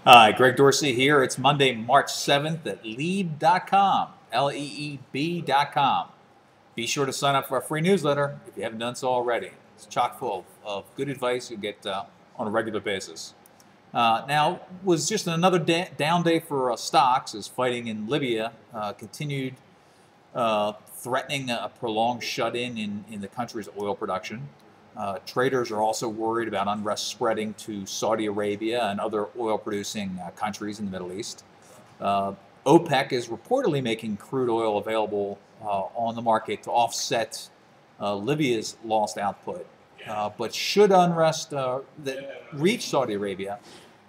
Hi, Greg Dorsey here. It's Monday, March 7th at Leeb.com, Leeb.com. Be sure to sign up for our free newsletter if you haven't done so already. It's chock full of good advice you get on a regular basis. Now, was just another down day for stocks as fighting in Libya continued threatening a prolonged shut-in in the country's oil production. Traders are also worried about unrest spreading to Saudi Arabia and other oil-producing countries in the Middle East. OPEC is reportedly making crude oil available on the market to offset Libya's lost output. But should unrest that reach Saudi Arabia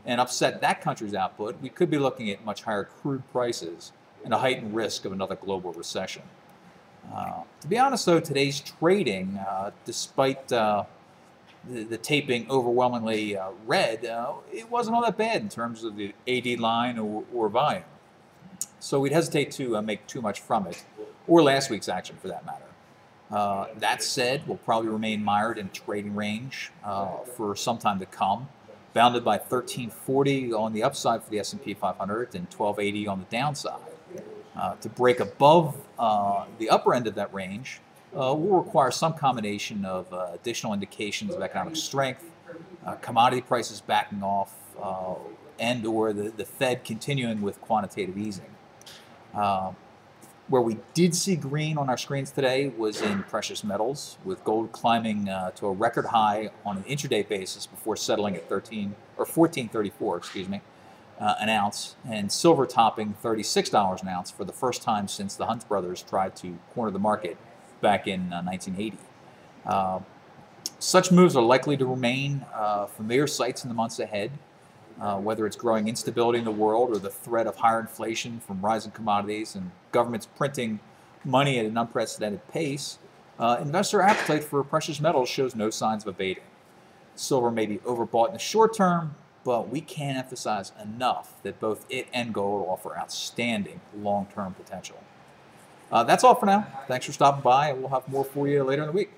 and upset that country's output, we could be looking at much higher crude prices and a heightened risk of another global recession. To be honest, though, today's trading, despite the taping overwhelmingly red, it wasn't all that bad in terms of the AD line or volume. So we'd hesitate to make too much from it, or last week's action for that matter. That said, we'll probably remain mired in trading range for some time to come, bounded by 1340 on the upside for the S&P 500 and 1280 on the downside. To break above the upper end of that range will require some combination of additional indications of economic strength, commodity prices backing off, and or the Fed continuing with quantitative easing. Where we did see green on our screens today was in precious metals, with gold climbing to a record high on an intraday basis before settling at 1434, excuse me. An ounce, and silver topping $36 an ounce for the first time since the Hunt brothers tried to corner the market back in 1980. Such moves are likely to remain familiar sights in the months ahead, whether it's growing instability in the world or the threat of higher inflation from rising commodities and governments printing money at an unprecedented pace. Investor appetite for precious metals shows no signs of abating. Silver may be overbought in the short term, but we can't emphasize enough that both it and gold offer outstanding long-term potential. That's all for now. Thanks for stopping by, and we'll have more for you later in the week.